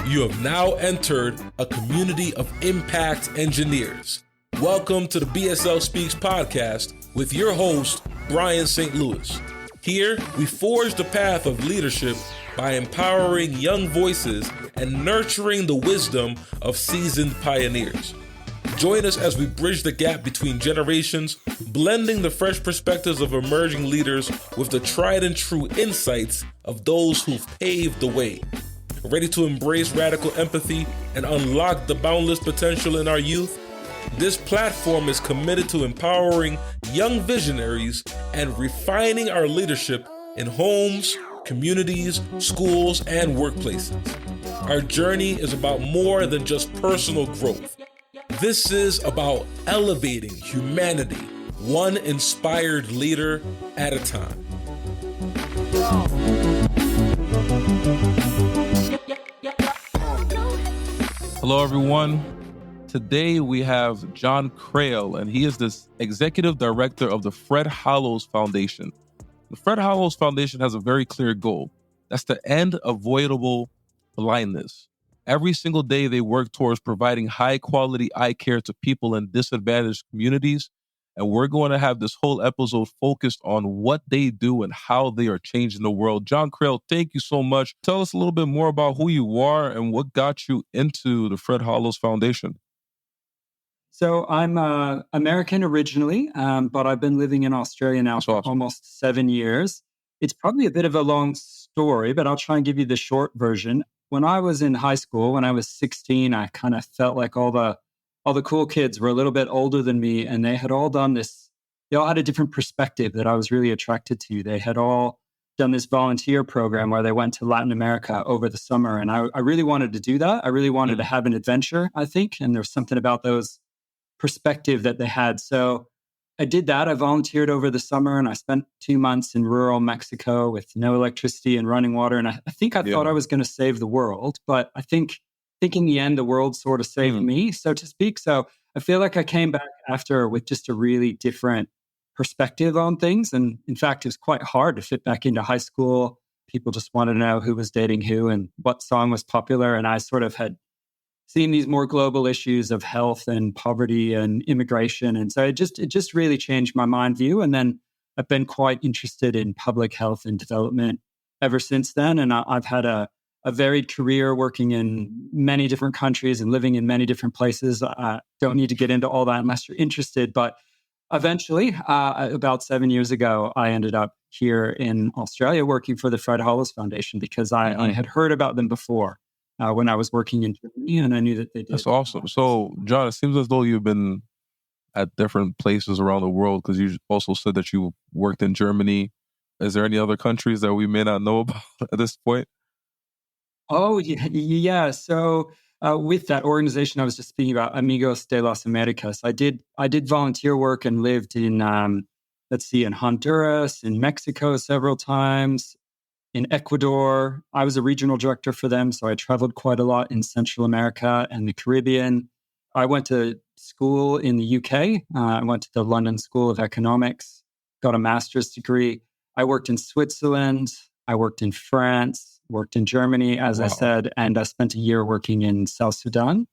You have now entered a community of impact engineers. Welcome to the BSL Speaks podcast with your host, Brian St. Louis. Here, we forge the path of leadership by empowering young voices and nurturing the wisdom of seasoned pioneers. Join us as we bridge the gap between generations, blending the fresh perspectives of emerging leaders with the tried and true insights of those who've paved the way. Ready to embrace radical empathy and unlock the boundless potential in our youth? This platform is committed to empowering young visionaries and refining our leadership in homes, communities, schools, and workplaces. Our journey is about more than just personal growth. This is about elevating humanity, one inspired leader at a time. Hello, everyone. Today we have Jon Crail, and he is the executive director of the Fred Hollows Foundation. The Fred Hollows Foundation has a very clear goal. That's to end avoidable blindness. Every single day they work towards providing high-quality eye care to people in disadvantaged communities. And we're going to have this whole episode focused on what they do and how they are changing the world. Jon Crail, thank you so much. Tell us a little bit more about who you are and what got you into the Fred Hollows Foundation. So I'm American originally, but I've been living in Australia now for almost 7 years. It's probably a bit of a long story, but I'll try and give you the short version. When I was in high school, when I was 16, I kind of felt like all the cool kids were a little bit older than me, and they had all done this. They all had a different perspective that I was really attracted to. They had all done this volunteer program where they went to Latin America over the summer, and I really wanted to do that. I really wanted to have an adventure, I think, and there was something about those perspective that they had. So I did that. I volunteered over the summer, and I spent 2 months in rural Mexico with no electricity and running water. And I think I thought I was going to save the world, but I think in the end, the world sort of saved me, so to speak. So I feel like I came back after with just a really different perspective on things. And in fact, it was quite hard to fit back into high school. People just wanted to know who was dating who and what song was popular. And I sort of had seen these more global issues of health and poverty and immigration. And so it just really changed my mind view. And then I've been quite interested in public health and development ever since then. And I've had a varied career working in many different countries and living in many different places. I don't need to get into all that unless you're interested. But eventually, about 7 years ago, I ended up here in Australia working for the Fred Hollows Foundation because I had heard about them before when I was working in Germany, and I knew that they did. That's awesome. So, Jon, it seems as though you've been at different places around the world because you also said that you worked in Germany. Is there any other countries that we may not know about at this point? Oh, yeah. So with that organization I was just speaking about, Amigos de las Americas, I did volunteer work and lived in, in Honduras, in Mexico several times, in Ecuador. I was a regional director for them, so I traveled quite a lot in Central America and the Caribbean. I went to school in the UK. I went to the London School of Economics, got a master's degree. I worked in Switzerland. I worked in France. Worked in Germany, as I said, and I spent a year working in South Sudan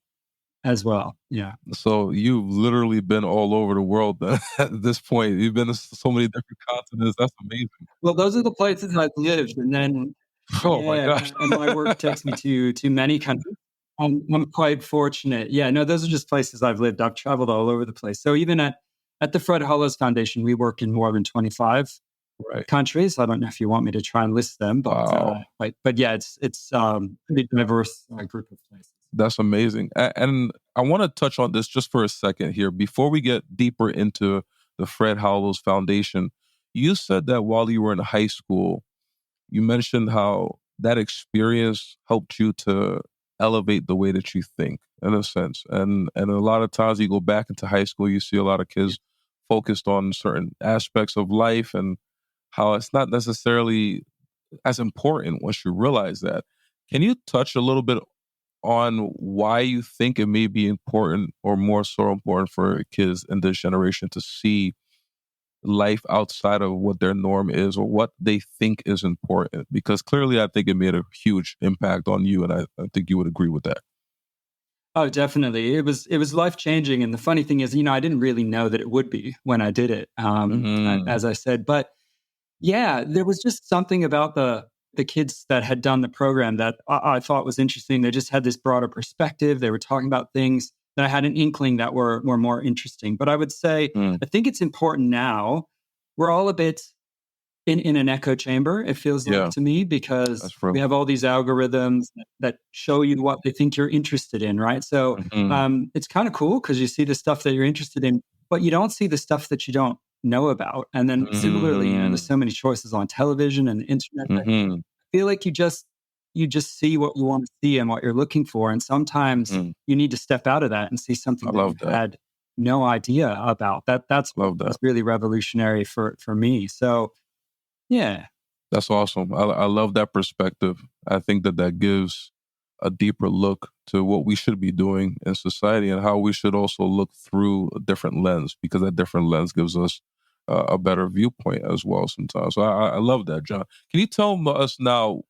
as well. Yeah. So you've literally been all over the world at this point. You've been to so many different continents. That's amazing. Well, those are the places I've lived. And then, my gosh. and my work takes me to many countries. I'm quite fortunate. Yeah, no, those are just places I've lived. I've traveled all over the place. So even at the Fred Hollows Foundation, we work in more than 25 countries. I don't know if you want me to try and list them, but yeah, it's pretty diverse group of places. That's amazing. And I want to touch on this just for a second here before we get deeper into the Fred Hollows Foundation. You said that while you were in high school, you mentioned how that experience helped you to elevate the way that you think, in a sense. And a lot of times you go back into high school, you see a lot of kids focused on certain aspects of life and how it's not necessarily as important once you realize that. Can you touch a little bit on why you think it may be important or more so important for kids in this generation to see life outside of what their norm is or what they think is important? Because clearly I think it made a huge impact on you, and I think you would agree with that. Oh, definitely. It was life changing. And the funny thing is, I didn't really know that it would be when I did it, Mm-hmm. as I said. But yeah, there was just something about the kids that had done the program that I thought was interesting. They just had this broader perspective. They were talking about things that I had an inkling that were more interesting. But I would say, Mm. I think it's important now. We're all a bit in an echo chamber, it feels like Yeah, to me, that's because we true. have all these algorithms that show you what they think you're interested in, right? So Mm-hmm. it's kind of cool because you see the stuff that you're interested in, but you don't see the stuff that you don't know about. And then similarly, there's Mm-hmm. so many choices on television and the internet. I Mm-hmm. feel like you just see what you want to see and what you're looking for. And sometimes Mm. you need to step out of that and see I something that you love that. had no idea about. That's what Love was that. really revolutionary for me. So yeah. That's awesome. I love that perspective. I think that gives a deeper look to what we should be doing in society and how we should also look through a different lens, because that different lens gives us a better viewpoint as well sometimes. So I love that, John. Can you tell us now,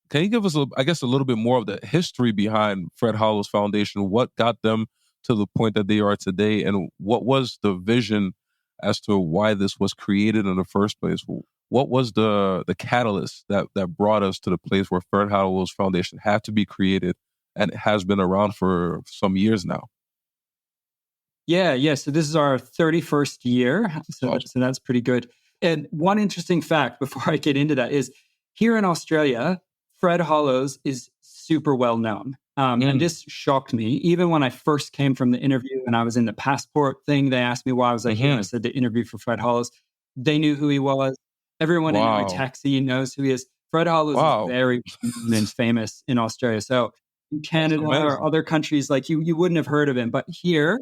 can you give us, I guess, a little bit more of the history behind Fred Hollow's Foundation? What got them to the point that they are today? And what was the vision as to why this was created in the first place? What was the catalyst that brought us to the place where Fred Hollow's Foundation had to be created and it has been around for some years now? Yeah, yeah. So this is our 31st year. That's So, awesome. so that's pretty good. And one interesting fact before I get into that is here in Australia, Fred Hollows is super well known. And Mm, this shocked me. Even when I first came from the interview and I was in the passport thing, they asked me why was I here. I hmm. said the interview for Fred Hollows. They knew who he was. Everyone in every Wow. taxi knows who he is. Fred Hollows is Wow. very known and famous in Australia. So in That's Canada or amazing. other countries, like you wouldn't have heard of him. But here,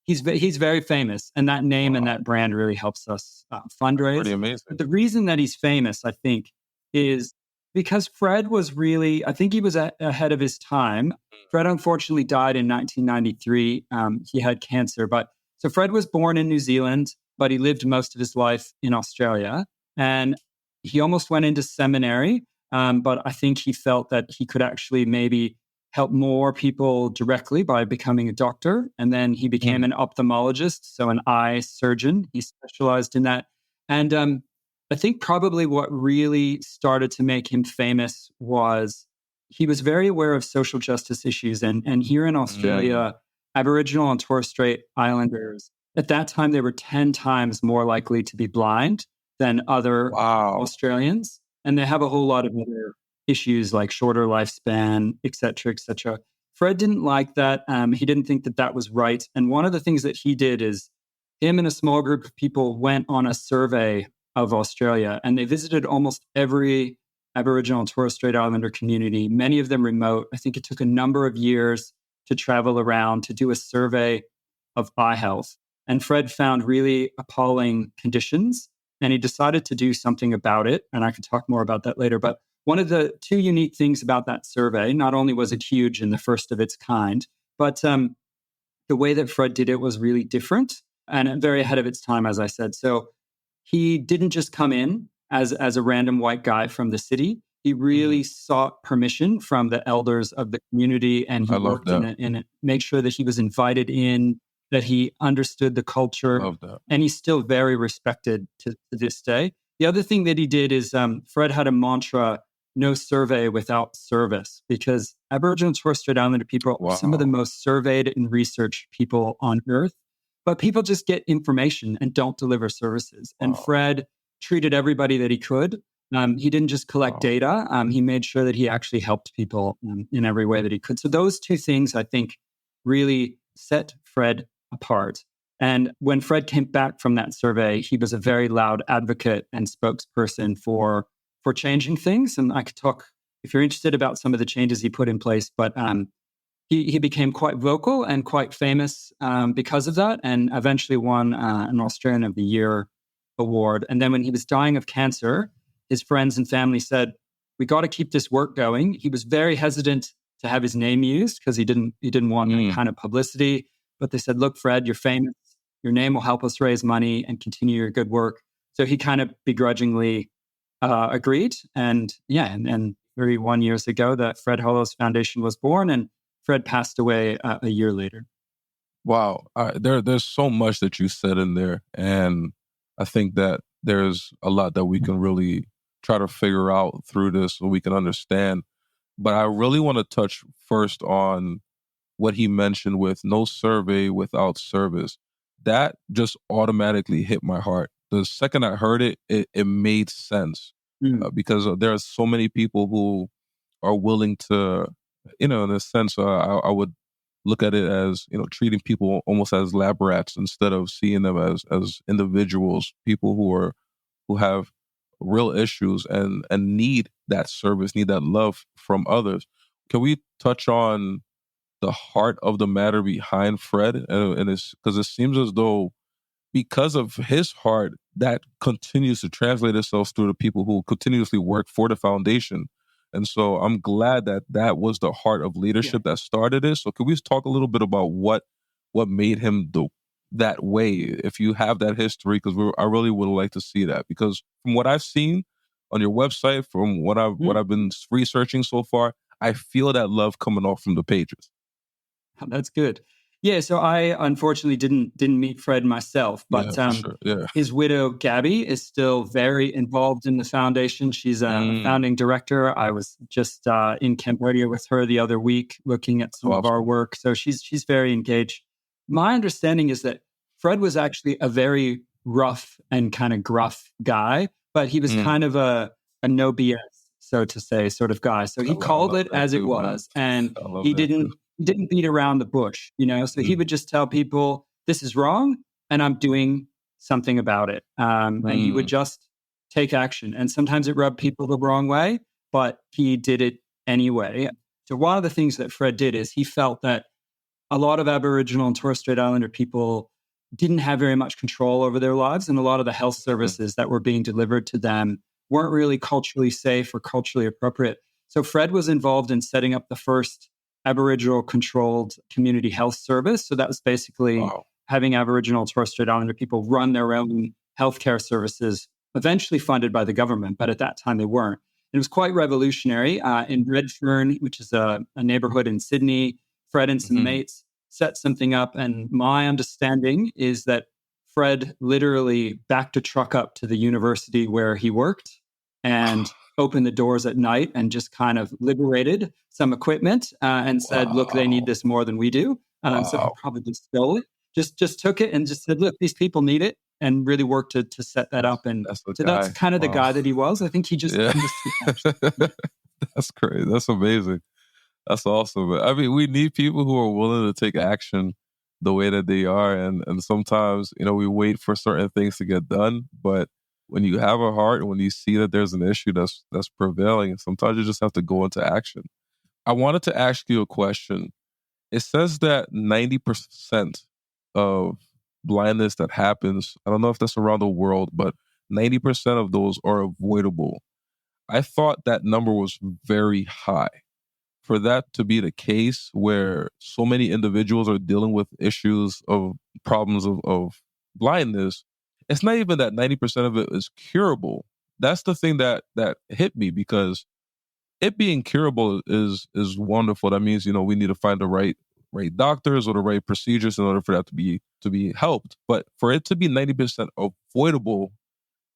he's very famous, and that name and Wow. that brand really helps us That's pretty fundraise. amazing. But the reason that he's famous, I think, is because Fred was really, I think he was ahead of his time. Fred unfortunately died in 1993. He had cancer, but so Fred was born in New Zealand, but he lived most of his life in Australia, and he almost went into seminary. But I think he felt that he could actually maybe help more people directly by becoming a doctor. And then he became Mm, an ophthalmologist, so an eye surgeon. He specialized in that. And I think probably what really started to make him famous was he was very aware of social justice issues. And here in mm. Australia, Aboriginal and Torres Strait Islanders, at that time, they were 10 times more likely to be blind than other Wow. Australians. And they have a whole lot of other issues like shorter lifespan, et cetera, et cetera. Fred didn't like that. He didn't think that that was right. And one of the things that he did is him and a small group of people went on a survey of Australia and they visited almost every Aboriginal and Torres Strait Islander community, many of them remote. I think it took a number of years to travel around to do a survey of eye health. And Fred found really appalling conditions and he decided to do something about it. And I could talk more about that later. But one of the two unique things about that survey, not only was it huge and the first of its kind, but the way that Fred did it was really different and very ahead of its time, as I said. So he didn't just come in as a random white guy from the city. He Mm, really sought permission from the elders of the community, and he I love worked that. make sure that he was invited in, that he understood the culture, Love that. and he's still very respected to this day. The other thing that he did is Fred had a mantra: "No survey without service," because Aboriginal and Torres Strait Islander people are some of the Wow. most surveyed and researched people on earth. But people just get information and don't deliver services. And Wow. Fred treated everybody that he could. He didn't just collect Wow. data. He made sure that he actually helped people in every way that he could. So those two things, I think, really set Fred apart. And when Fred came back from that survey, he was a very loud advocate and spokesperson for changing things. And I could talk if you're interested about some of the changes he put in place. But he became quite vocal and quite famous because of that, and eventually won an Australian of the Year award. And then when he was dying of cancer, his friends and family said, "We got to keep this work going." He was very hesitant to have his name used because he didn't want that Mm, kind of publicity. But they said, "Look, Fred, you're famous. Your name will help us raise money and continue your good work. So he kind of begrudgingly agreed. And 31 years ago, the Fred Hollows Foundation was born, and Fred passed away a year later. Wow. There's so much that you said in there. And I think that there's a lot that we can really try to figure out through this so we can understand. But I really want to touch first on what he mentioned with no survey without service. That just automatically hit my heart. The second I heard it, it made sense because there are so many people who are willing to, in a sense, I would look at it as, treating people almost as lab rats instead of seeing them as individuals, people who have real issues and need that service, need that love from others. Can we touch on the heart of the matter behind Fred? And it's because it seems as though because of his heart, that continues to translate itself through the people who continuously work for the foundation. And so I'm glad that was the heart of leadership that started it. So can we talk a little bit about what made him that way, if you have that history? Because I really would like to see that, because from what I've seen on your website, from what I've been researching so far, I feel that love coming off from the pages. That's good. Yeah, so I unfortunately didn't meet Fred myself, but his widow Gabby is still very involved in the foundation. She's a founding director. I was just in Cambodia with her the other week looking at some of our work. So she's very engaged. My understanding is that Fred was actually a very rough and kind of gruff guy, but he was kind of a no BS, so to say, sort of guy. So he called it as it was, and he didn't beat around the bush, So he would just tell people, this is wrong, and I'm doing something about it. And he would just take action. And sometimes it rubbed people the wrong way, but he did it anyway. So one of the things that Fred did is he felt that a lot of Aboriginal and Torres Strait Islander people didn't have very much control over their lives, and a lot of the health services that were being delivered to them weren't really culturally safe or culturally appropriate. So Fred was involved in setting up the first Aboriginal controlled community health service. So that was basically having Aboriginal and Torres Strait Islander people run their own healthcare services, eventually funded by the government, but at that time they weren't. It was quite revolutionary. In Redfern, which is a neighborhood in Sydney, Fred and some mates set something up. And my understanding is that Fred literally backed a truck up to the university where he worked and opened the doors at night and just kind of liberated some equipment and said, look, they need this more than we do. So he probably just stole it, just took it and just said, look, these people need it, and really worked to set that up. And that's kind of the guy that he was. I think he just understood. That's crazy. That's amazing. That's awesome. I mean, we need people who are willing to take action the way that they are. And sometimes, we wait for certain things to get done, but when you have a heart, when you see that there's an issue that's prevailing, sometimes you just have to go into action. I wanted to ask you a question. It says that 90% of blindness that happens, I don't know if that's around the world, but 90% of those are avoidable. I thought that number was very high. For that to be the case, where so many individuals are dealing with issues of problems of blindness, it's not even that 90% of it is curable. That's the thing that hit me, because it being curable is wonderful. That means, we need to find the right doctors or the right procedures in order for that to be helped. But for it to be 90% avoidable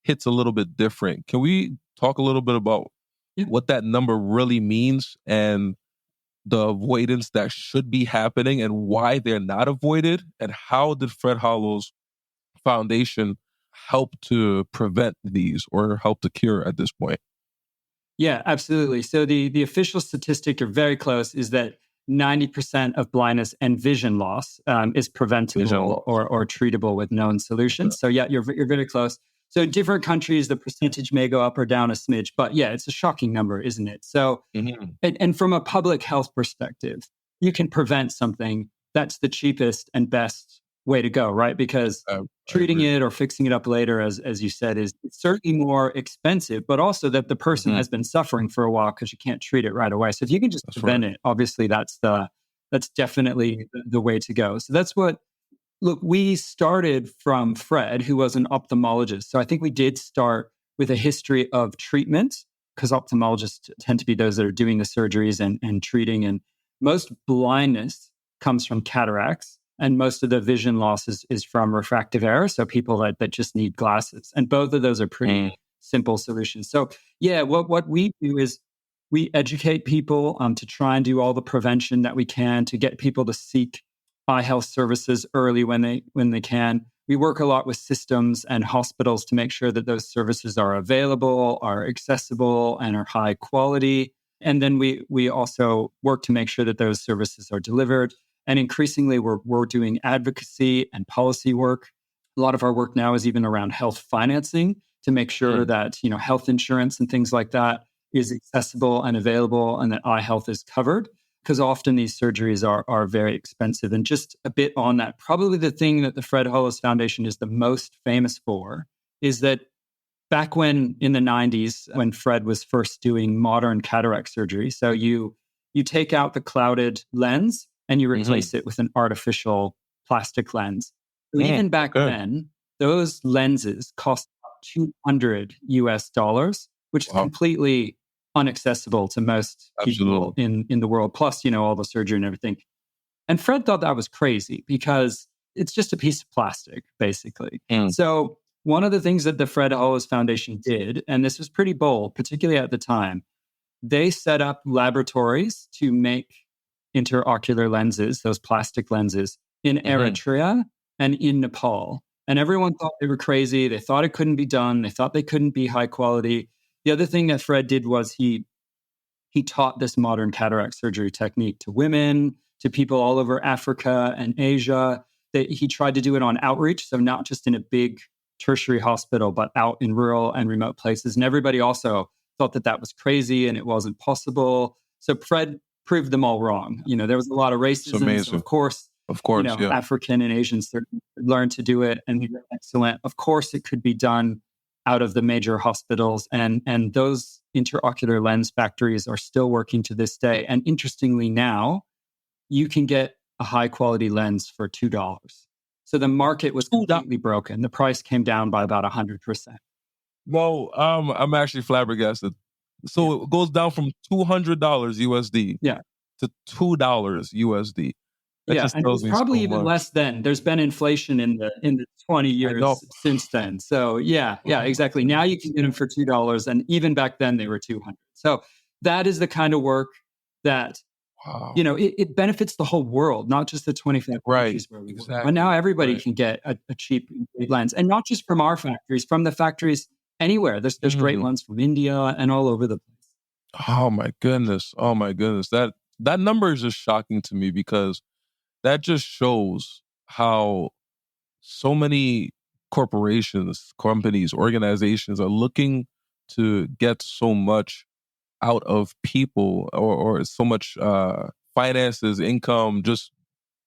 hits a little bit different. Can we talk a little bit about what that number really means and the avoidance that should be happening and why they're not avoided? And how did Fred Hollows Foundation help to prevent these or help to cure at this point? Yeah, absolutely. So the official statistic, you're very close, is that 90% of blindness and vision loss is preventable or treatable with known solutions. So yeah, you're very close. So in different countries, the percentage may go up or down a smidge, but yeah, it's a shocking number, isn't it? So, and from a public health perspective, you can prevent something. That's the cheapest and best way to go, right? Because treating it or fixing it up later, as you said, is certainly more expensive, but also that the person has been suffering for a while because you can't treat it right away. So if you can just prevent it, obviously that's definitely the way to go. So that's what Look, we started from Fred, who was an ophthalmologist. So I think we did start with a history of treatment because ophthalmologists tend to be those that are doing the surgeries and treating. And most blindness comes from cataracts. And most of the vision loss is from refractive error. So people that just need glasses. And both of those are pretty simple solutions. So yeah, what we do is we educate people to try and do all the prevention that we can to get people to seek eye health services early when they can. We work a lot with systems and hospitals to make sure that those services are available, are accessible, and are high quality. And then we also work to make sure that those services are delivered. And increasingly, we're doing advocacy and policy work. A lot of our work now is even around health financing to make sure that health insurance and things like that is accessible and available, and that eye health is covered. Because often these surgeries are very expensive. And just a bit on that, probably the thing that the Fred Hollows Foundation is the most famous for is that back when in the 90s, when Fred was first doing modern cataract surgery, so you take out the clouded lens and you replace it with an artificial plastic lens. So even back then, those lenses cost $200, which is completely unaccessible to most people in the world, plus, all the surgery and everything. And Fred thought that was crazy because it's just a piece of plastic, basically. So one of the things that the Fred Hollows Foundation did, and this was pretty bold, particularly at the time, they set up laboratories to make interocular lenses, those plastic lenses, in Eritrea and in Nepal. And everyone thought they were crazy. They thought it couldn't be done. They thought they couldn't be high quality. The other thing that Fred did was he taught this modern cataract surgery technique to women, to people all over Africa and Asia. He tried to do it on outreach, so not just in a big tertiary hospital, but out in rural and remote places. And everybody also thought that was crazy and it wasn't possible. So Fred proved them all wrong. There was a lot of racism. So of course, African and Asians learned to do it and they were excellent. Of course, it could be done out of the major hospitals, and those interocular lens factories are still working to this day. And interestingly, now you can get a high quality lens for $2. So the market was completely broken. The price came down by about 100%. No, I'm actually flabbergasted. So it goes down from $200 USD to $2 USD. That and it's probably even less then. There's been inflation in the 20 years since then. So exactly. Now you can get them for $2, and even back then they were $200. So that is the kind of work that it benefits the whole world, not just the 25 countries where we work. But now everybody can get a cheap lens, and not just from our factories, from the factories anywhere. There's great ones from India and all over the place. Oh my goodness! That number is just shocking to me because that just shows how so many corporations, companies, organizations are looking to get so much out of people or so much finances, income, just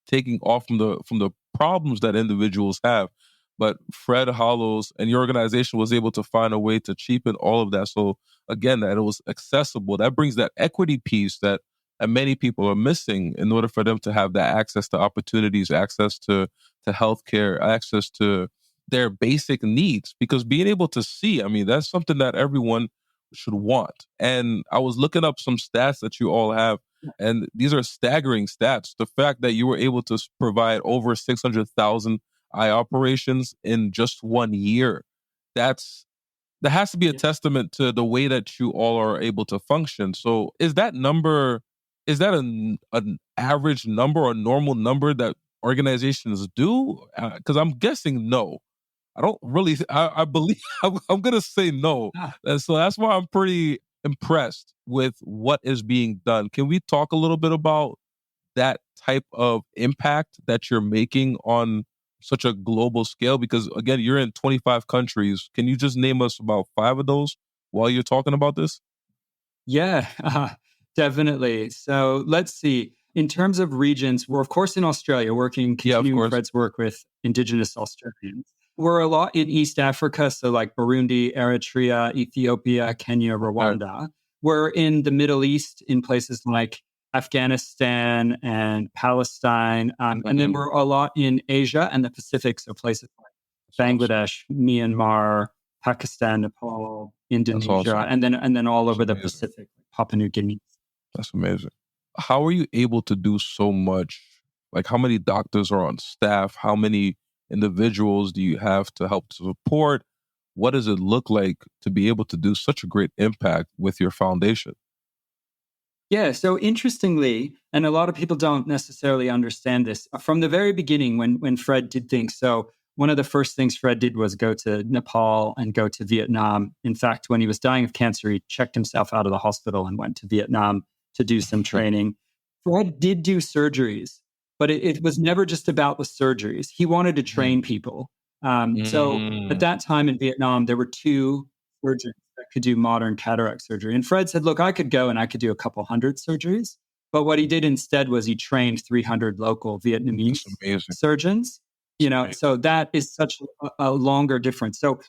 taking off from the problems that individuals have. But Fred Hollows and your organization was able to find a way to cheapen all of that. So again, that it was accessible. That brings that equity piece that many people are missing in order for them to have that access to opportunities, access to healthcare, access to their basic needs. Because being able to see, that's something that everyone should want. And I was looking up some stats that you all have, and these are staggering stats. The fact that you were able to provide over 600,000 eye operations in just 1 year, that has to be a testament to the way that you all are able to function. So is that an average number or normal number that organizations do? Because I'm guessing no. I don't really, I believe, I'm going to say no. And so that's why I'm pretty impressed with what is being done. Can we talk a little bit about that type of impact that you're making on such a global scale? Because again, you're in 25 countries. Can you just name us about 5 of those while you're talking about this? Yeah, definitely. So let's see. In terms of regions, we're of course in Australia continuing Fred's work with Indigenous Australians. We're a lot in East Africa, so like Burundi, Eritrea, Ethiopia, Kenya, Rwanda. We're in the Middle East in places like Afghanistan and Palestine. And then we're a lot in Asia and the Pacific, so places like Bangladesh, Myanmar, Pakistan, Nepal, That's Indonesia, awesome. and then all That's over the amazing. Pacific, Papua New Guinea. That's amazing. How are you able to do so much? Like, how many doctors are on staff? How many individuals do you have to help to support? What does it look like to be able to do such a great impact with your foundation? Yeah, so interestingly, and a lot of people don't necessarily understand this, from the very beginning when Fred did things. So one of the first things Fred did was go to Nepal and go to Vietnam. In fact, when he was dying of cancer, he checked himself out of the hospital and went to Vietnam to do some training. Fred did do surgeries, but it was never just about the surgeries. He wanted to train people. So at that time in Vietnam, there were two surgeons that could do modern cataract surgery. And Fred said, look, I could go and I could do a couple hundred surgeries. But what he did instead was he trained 300 local Vietnamese That's amazing. surgeons. So that is such a longer difference. So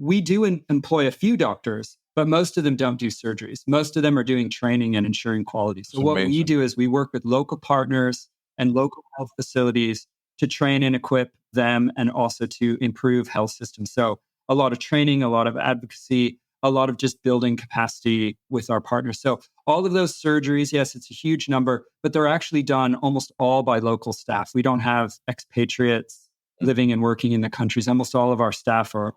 we do employ a few doctors, but most of them don't do surgeries. Most of them are doing training and ensuring quality. So That's what we amazing. do is we work with local partners and local health facilities to train and equip them and also to improve health systems. So a lot of training, a lot of advocacy, a lot of just building capacity with our partners. So all of those surgeries, yes, it's a huge number, but they're actually done almost all by local staff. We don't have expatriates living and working in the countries. Almost all of our staff are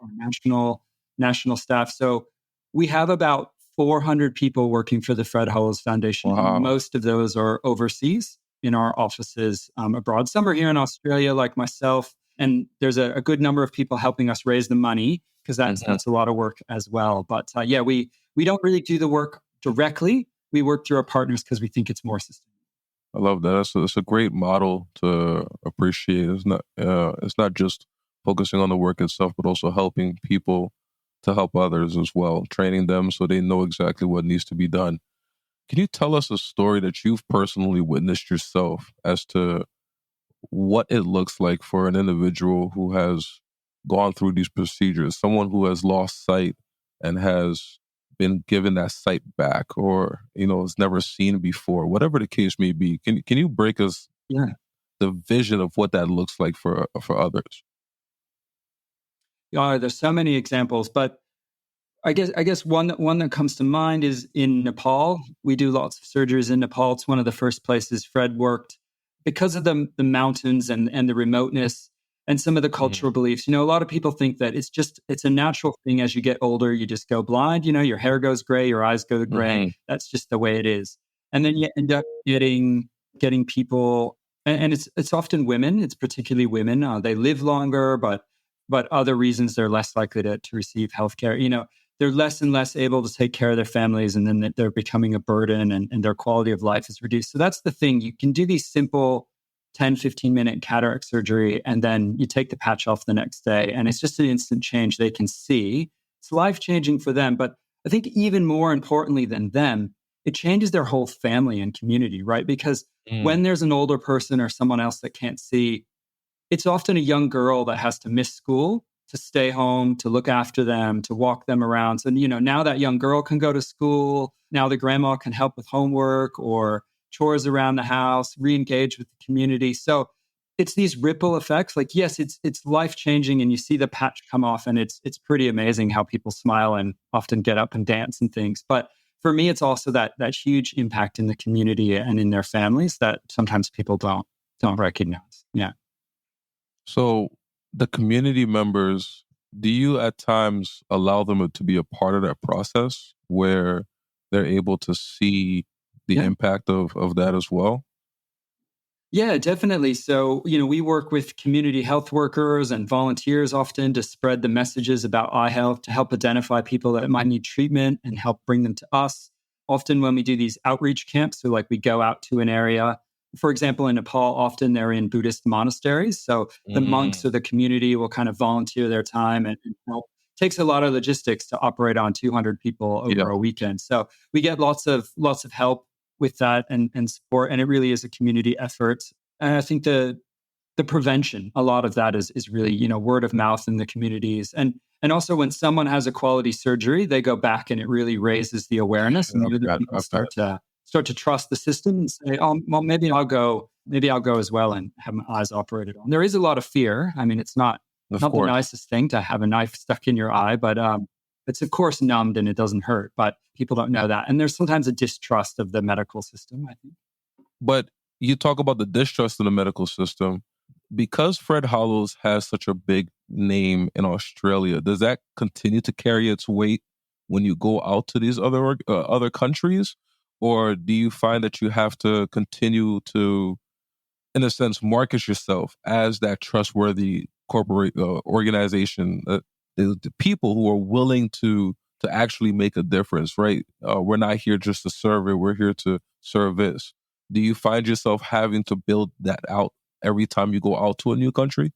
national staff. So we have about 400 people working for the Fred Hollows Foundation. Wow. And most of those are overseas in our offices abroad. Some are here in Australia, like myself. And there's a good number of people helping us raise the money because that's a lot of work as well. But we don't really do the work directly. We work through our partners because we think it's more sustainable. I love that. It's a great model to appreciate. It's not just focusing on the work itself, but also helping people to help others as well, training them so they know exactly what needs to be done. Can you tell us a story that you've personally witnessed yourself as to what it looks like for an individual who has gone through these procedures, someone who has lost sight and has been given that sight back or, has never seen before, whatever the case may be? Can you break us the vision of what that looks like for others? Yeah, there's so many examples, but I guess one that comes to mind is in Nepal. We do lots of surgeries in Nepal. It's one of the first places Fred worked because of the mountains and the remoteness and some of the cultural beliefs. A lot of people think that it's a natural thing as you get older, you just go blind. Your hair goes gray, your eyes go gray. That's just the way it is. And then you end up getting people, and it's often women. It's particularly women. They live longer, but other reasons they're less likely to receive healthcare. They're less and less able to take care of their families, and then they're becoming a burden and their quality of life is reduced. So that's the thing. You can do these simple 10, 15-minute cataract surgery, and then you take the patch off the next day, and it's just an instant change they can see. It's life-changing for them. But I think even more importantly than them, it changes their whole family and community, right? Because when there's an older person or someone else that can't see, it's often a young girl that has to miss school to stay home, to look after them, to walk them around. So, now that young girl can go to school. Now the grandma can help with homework or chores around the house, re-engage with the community. So it's these ripple effects. Like, yes, it's life-changing, and you see the patch come off, and it's pretty amazing how people smile and often get up and dance and things. But for me, it's also that huge impact in the community and in their families that sometimes people don't recognize. Yeah. So the community members, do you at times allow them to be a part of that process where they're able to see the impact of that as well? Yeah, definitely. So, we work with community health workers and volunteers often to spread the messages about eye health, to help identify people that might need treatment and help bring them to us. Often when we do these outreach camps, so like we go out to an area, for example, in Nepal, often they're in Buddhist monasteries. So the monks or the community will kind of volunteer their time and help. It takes a lot of logistics to operate on 200 people over a weekend. So we get lots of help with that and support. And it really is a community effort. And I think the prevention, a lot of that is really, word of mouth in the communities. And also when someone has a quality surgery, they go back and it really raises the awareness and people start to start to trust the system and say, oh, well, maybe I'll go as well and have my eyes operated on. There is a lot of fear. I mean, it's not the nicest thing to have a knife stuck in your eye, but it's of course numbed and it doesn't hurt, but people don't know that. And there's sometimes a distrust of the medical system, I think. But you talk about the distrust in the medical system. Because Fred Hollows has such a big name in Australia, does that continue to carry its weight when you go out to these other countries? Or do you find that you have to continue to, in a sense, market yourself as that trustworthy corporate organization, the people who are willing to actually make a difference, right? We're not here just to serve it, we're here to service. Do you find yourself having to build that out every time you go out to a new country?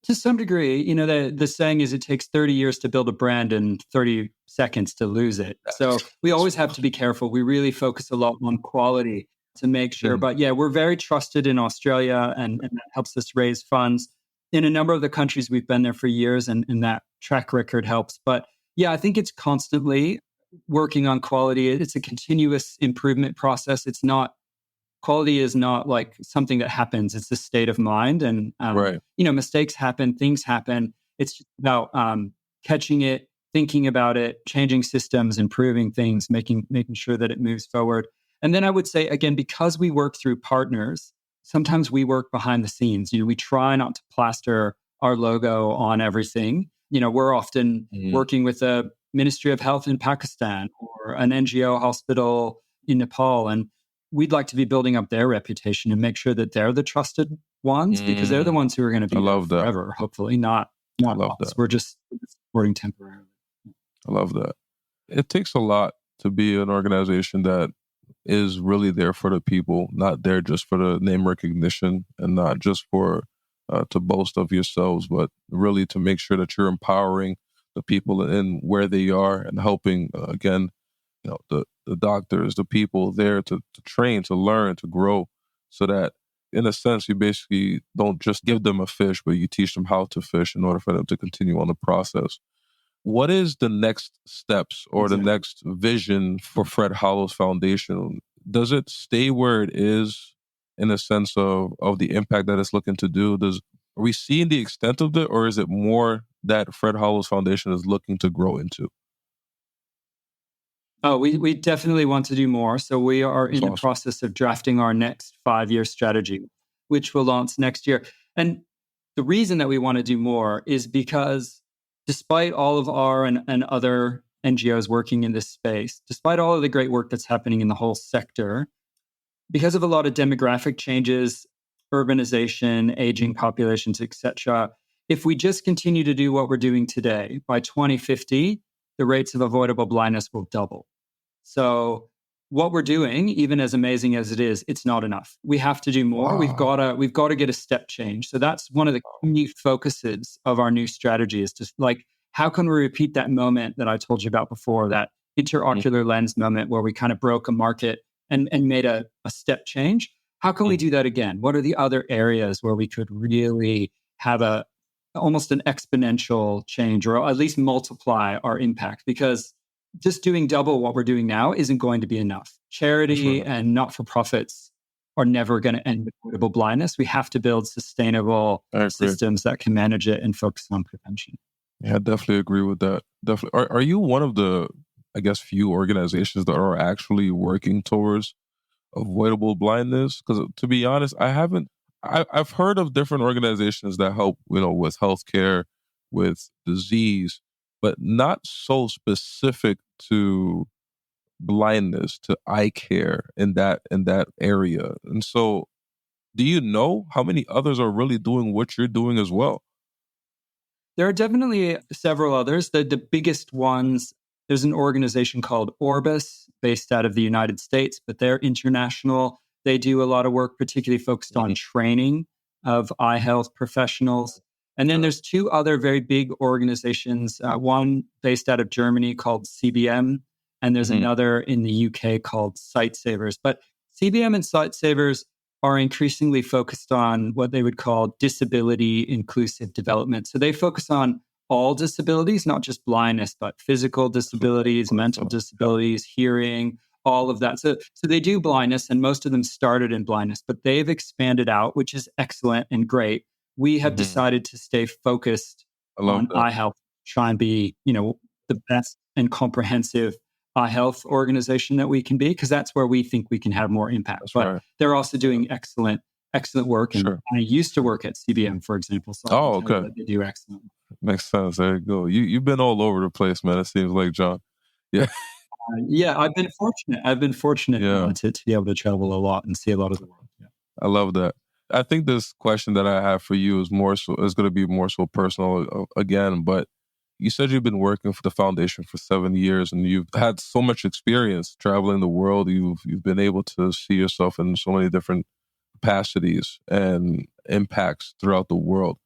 To some degree, the saying is it takes 30 years to build a brand and 30 seconds to lose it. So we always have to be careful. We really focus a lot on quality to make sure. But yeah, we're very trusted in Australia and that helps us raise funds. In a number of the countries, we've been there for years and that track record helps. But yeah, I think it's constantly working on quality. It's a continuous improvement process. Quality is not like something that happens. It's a state of mind. And, mistakes happen, things happen. It's just about catching it, thinking about it, changing systems, improving things, making sure that it moves forward. And then I would say, again, because we work through partners, sometimes we work behind the scenes. We try not to plaster our logo on everything. We're often working with a Ministry of Health in Pakistan or an NGO hospital in Nepal. And we'd like to be building up their reputation and make sure that they're the trusted ones because they're the ones who are going to be there forever, hopefully, not us. We're just supporting temporarily. I love that. It takes a lot to be an organization that is really there for the people, not there just for the name recognition and not just for to boast of yourselves, but really to make sure that you're empowering the people in where they are and helping, again, the doctors, the people there to train, to learn, to grow, so that in a sense, you basically don't just give them a fish, but you teach them how to fish in order for them to continue on the process. What is the next steps or the next vision for Fred Hollows Foundation? Does it stay where it is in a sense of the impact that it's looking to do? Are we seeing the extent of it, or is it more that Fred Hollows Foundation is looking to grow into? Oh, we definitely want to do more. So we are in the process of drafting our next 5-year strategy, which will launch next year. And the reason that we want to do more is because despite all of our and other NGOs working in this space, despite all of the great work that's happening in the whole sector, because of a lot of demographic changes, urbanization, aging populations, etc., if we just continue to do what we're doing today, by 2050, the rates of avoidable blindness will double. So what we're doing, even as amazing as it is, it's not enough. We have to do more. Wow. We've got to get a step change. So that's one of the key focuses of our new strategy is just like, how can we repeat that moment that I told you about before, that interocular lens moment where we kind of broke a market and made a step change? How can we do that again? What are the other areas where we could really have almost an exponential change, or at least multiply our impact? Because just doing double what we're doing now isn't going to be enough. Charity and not-for-profits are never going to end with avoidable blindness. We have to build sustainable systems that can manage it and focus on prevention. Yeah, I definitely agree with that. Definitely. Are you one of the, I guess, few organizations that are actually working towards avoidable blindness? Because to be honest, I've heard of different organizations that help, with healthcare, with disease, but not so specific to blindness, to eye care in that area. And so, do you know how many others are really doing what you're doing as well? There are definitely several others. The biggest ones, there's an organization called Orbis based out of the United States, but they're international. They do a lot of work, particularly focused on training of eye health professionals. And then there's two other very big organizations, one based out of Germany called CBM, and there's another in the UK called Sightsavers. But CBM and Sightsavers are increasingly focused on what they would call disability inclusive development. So they focus on all disabilities, not just blindness, but physical disabilities, mental disabilities, hearing, all of that. So they do blindness, and most of them started in blindness, but they've expanded out, which is excellent and great. We have decided to stay focused I love on that. eye health, try and be, the best and comprehensive eye health organization that we can be, because that's where we think we can have more impact. That's but right. they're also doing excellent work. And Sure. I used to work at CBM, for example, so I can tell you Okay. that they do excellent. Makes sense. There you go. You've been all over the place, man. It seems like, John. Yeah. Yeah, I've been fortunate. Yeah. To be able to travel a lot and see a lot of the world. Yeah. I love that. I think this question that I have for you is going to be more so personal again, but you said you've been working for the foundation for 7 years and you've had so much experience traveling the world. You've been able to see yourself in so many different capacities and impacts throughout the world.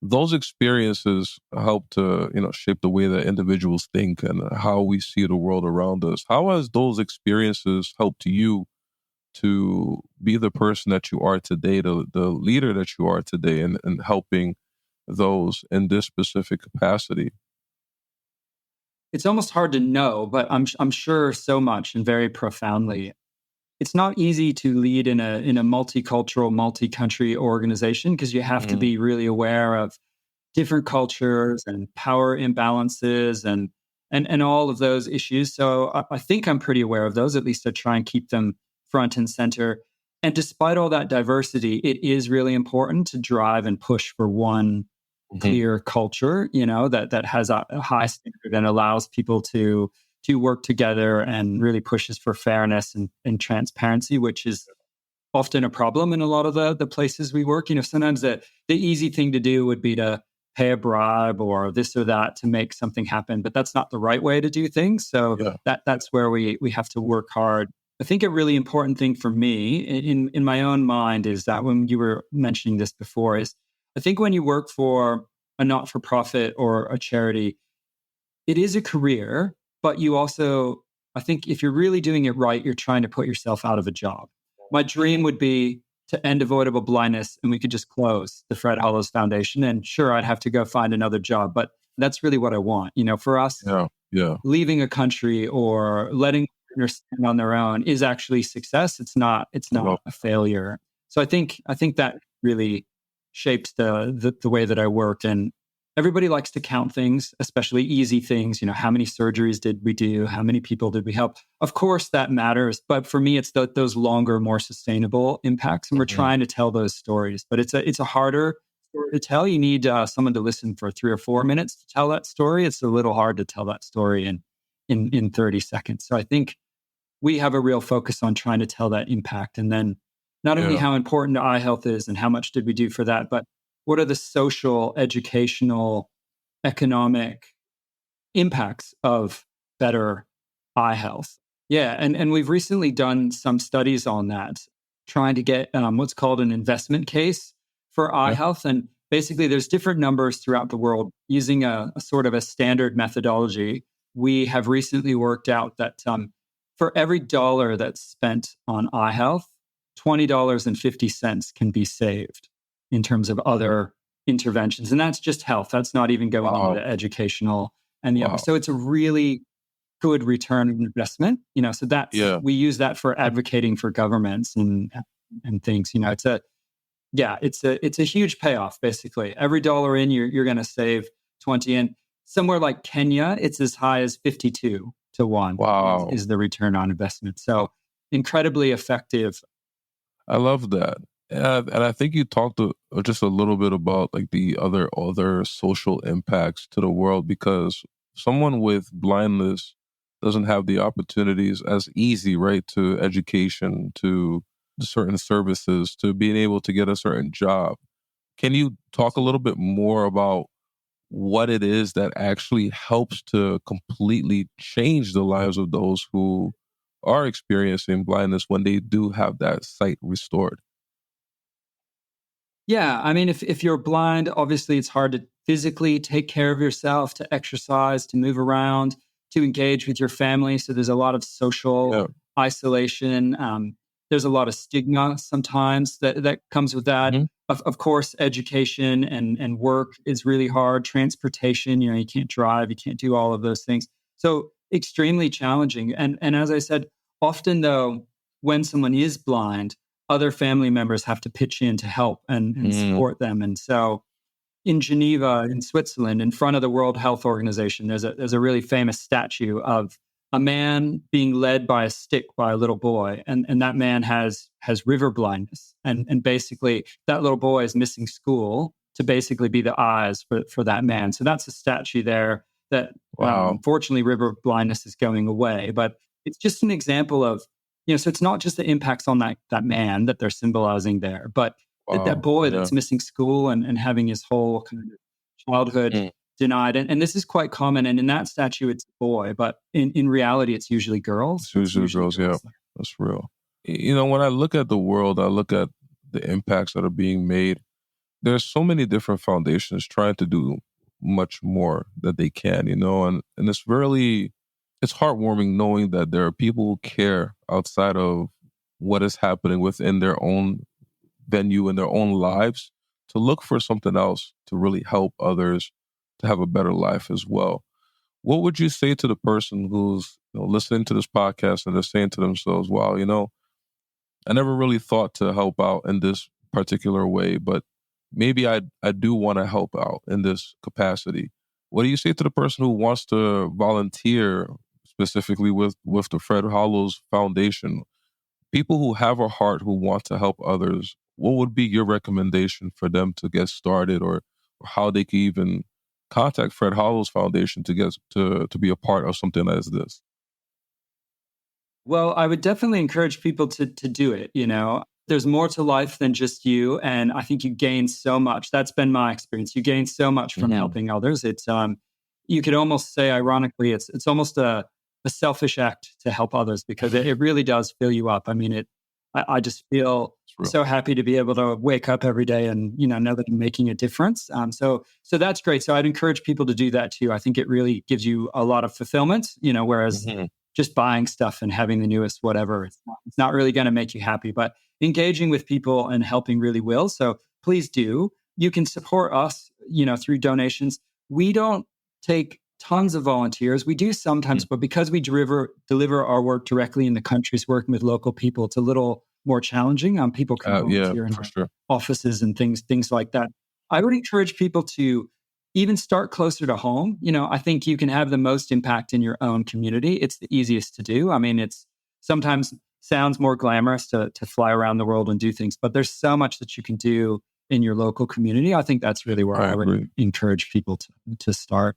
Those experiences help to, shape the way that individuals think and how we see the world around us. How has those experiences helped you to be the person that you are today, the leader that you are today, and helping those in this specific capacity? It's almost hard to know, but I'm sure so much and very profoundly. It's not easy to lead in a multicultural, multi-country organization, because you have to be really aware of different cultures and power imbalances and all of those issues. So I think I'm pretty aware of those. At least I try and keep them front and center. And despite all that diversity, it is really important to drive and push for one clear culture, that has a high standard and allows people to work together and really pushes for fairness and transparency, which is often a problem in a lot of the places we work. Sometimes the easy thing to do would be to pay a bribe or this or that to make something happen, but that's not the right way to do things. So that's where we have to work hard. I think a really important thing for me in my own mind is that, when you were mentioning this before, is I think when you work for a not-for-profit or a charity, it is a career, but you also, I think if you're really doing it right, you're trying to put yourself out of a job. My dream would be to end avoidable blindness and we could just close the Fred Hollows Foundation. And sure, I'd have to go find another job, but that's really what I want. For us, leaving a country or letting partners stand on their own is actually success. It's not a failure. So I think that really shapes the way that I work. And everybody likes to count things, especially easy things. How many surgeries did we do? How many people did we help? Of course, that matters. But for me, it's those longer, more sustainable impacts. And we're trying to tell those stories. But it's a harder story to tell. You need someone to listen for 3 or 4 minutes to tell that story. It's a little hard to tell that story in 30 seconds. So I think we have a real focus on trying to tell that impact. And then not only how important eye health is and how much did we do for that, but what are the social, educational, economic impacts of better eye health? Yeah, and we've recently done some studies on that, trying to get what's called an investment case for eye health. And basically, there's different numbers throughout the world using a sort of a standard methodology. We have recently worked out that for every dollar that's spent on eye health, $20.50 can be saved in terms of other interventions. And that's just health. That's not even going into the educational and the other. So it's a really good return on investment. So that's we use that for advocating for governments and things. It's a huge payoff. Basically, every dollar in, you're going to save 20. And somewhere like Kenya, it's as high as 52 to 1. Wow, is the return on investment. So incredibly effective. I love that. And I think you talked just a little bit about like the other social impacts to the world, because someone with blindness doesn't have the opportunities as easy, right, to education, to certain services, to being able to get a certain job. Can you talk a little bit more about what it is that actually helps to completely change the lives of those who are experiencing blindness when they do have that sight restored? Yeah, I mean, if you're blind, obviously it's hard to physically take care of yourself, to exercise, to move around, to engage with your family. So there's a lot of social isolation. There's a lot of stigma sometimes that comes with that. Of course, education and work is really hard. Transportation, you can't drive, you can't do all of those things. So extremely challenging. And as I said, Often, though, when someone is blind, other family members have to pitch in to help and support them. And so in Geneva, in Switzerland, in front of the World Health Organization, there's a really famous statue of a man being led by a stick by a little boy. And that man has river blindness. And basically, that little boy is missing school to basically be the eyes for that man. So that's a statue there that, unfortunately, river blindness is going away. But it's just an example of, so it's not just the impacts on that man that they're symbolizing there, but that boy that's missing school and having his whole kind of childhood denied. And this is quite common. And in that statue, it's a boy, but in reality, it's usually girls. It's usually girls, yeah. That's real. When I look at the world, I look at the impacts that are being made. There's so many different foundations trying to do much more that they can, and it's heartwarming knowing that there are people who care outside of what is happening within their own venue in their own lives to look for something else to really help others to have a better life as well. What would you say to the person who's listening to this podcast and they're saying to themselves, wow, I never really thought to help out in this particular way, but maybe I do want to help out in this capacity. What do you say to the person who wants to volunteer specifically with the Fred Hollows Foundation? People who have a heart who want to help others, what would be your recommendation for them to get started, or how they can even contact Fred Hollows Foundation to get to be a part of something as this? Well, I would definitely encourage people to do it. There's more to life than just you, and I think you gain so much. That's been my experience. You gain so much from helping others. It's you could almost say, ironically, it's almost a selfish act to help others, because it really does fill you up. I mean, I just feel so happy to be able to wake up every day and, know that I'm making a difference. So that's great. So I'd encourage people to do that too. I think it really gives you a lot of fulfillment, whereas just buying stuff and having the newest whatever, it's not really going to make you happy, but engaging with people and helping really will. So please do. You can support us, through donations. We don't take tons of volunteers. We do sometimes, but because we deliver our work directly in the countries, working with local people, it's a little more challenging. People can volunteer in offices and things like that. I would encourage people to even start closer to home. I think you can have the most impact in your own community. It's the easiest to do. I mean, it's sometimes sounds more glamorous to fly around the world and do things, but there's so much that you can do in your local community. I think that's really where I would encourage people to start.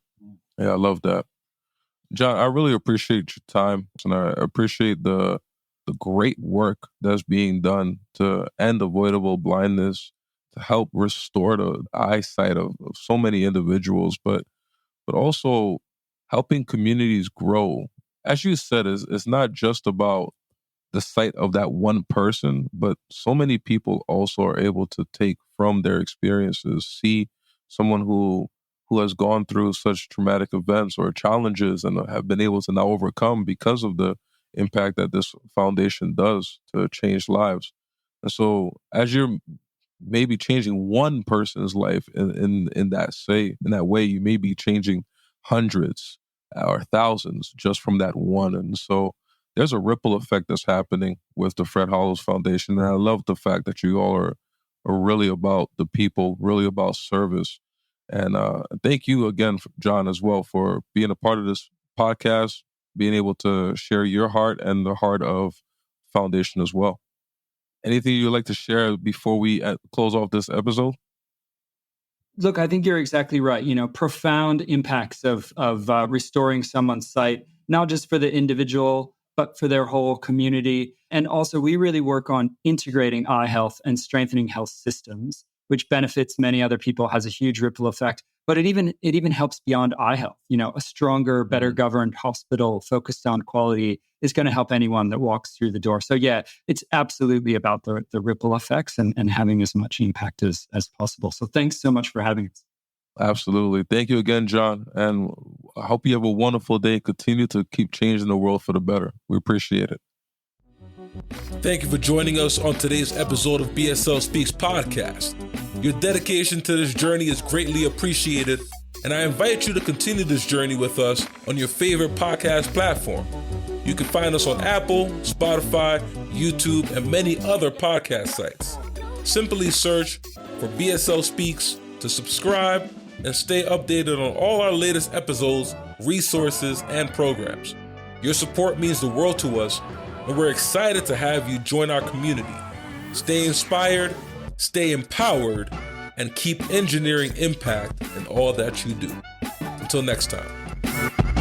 Yeah, I love that. Jon, I really appreciate your time, and I appreciate the great work that's being done to end avoidable blindness, to help restore the eyesight of so many individuals, but also helping communities grow. As you said, it's not just about the sight of that one person, but so many people also are able to take from their experiences, see someone who has gone through such traumatic events or challenges and have been able to now overcome because of the impact that this foundation does to change lives. And so as you're maybe changing one person's life in that way, you may be changing hundreds or thousands just from that one. And so there's a ripple effect that's happening with the Fred Hollows Foundation. And I love the fact that you all are really about the people, really about service. And thank you again, Jon, as well, for being a part of this podcast, being able to share your heart and the heart of Foundation as well. Anything you'd like to share before we close off this episode? Look, I think you're exactly right. Profound impacts of restoring someone's sight, not just for the individual, but for their whole community. And also, we really work on integrating eye health and strengthening health systems, which benefits many other people, has a huge ripple effect. But it even helps beyond eye health. A stronger, better governed hospital focused on quality is going to help anyone that walks through the door. So yeah, it's absolutely about the ripple effects and having as much impact as possible. So thanks so much for having us. Absolutely. Thank you again, Jon. And I hope you have a wonderful day. Continue to keep changing the world for the better. We appreciate it. Thank you for joining us on today's episode of BSL Speaks Podcast. Your dedication to this journey is greatly appreciated, and I invite you to continue this journey with us on your favorite podcast platform. You can find us on Apple, Spotify, YouTube, and many other podcast sites. Simply search for BSL Speaks to subscribe and stay updated on all our latest episodes, resources, and programs. Your support means the world to us, and we're excited to have you join our community. Stay inspired, stay empowered, and keep engineering impact in all that you do. Until next time.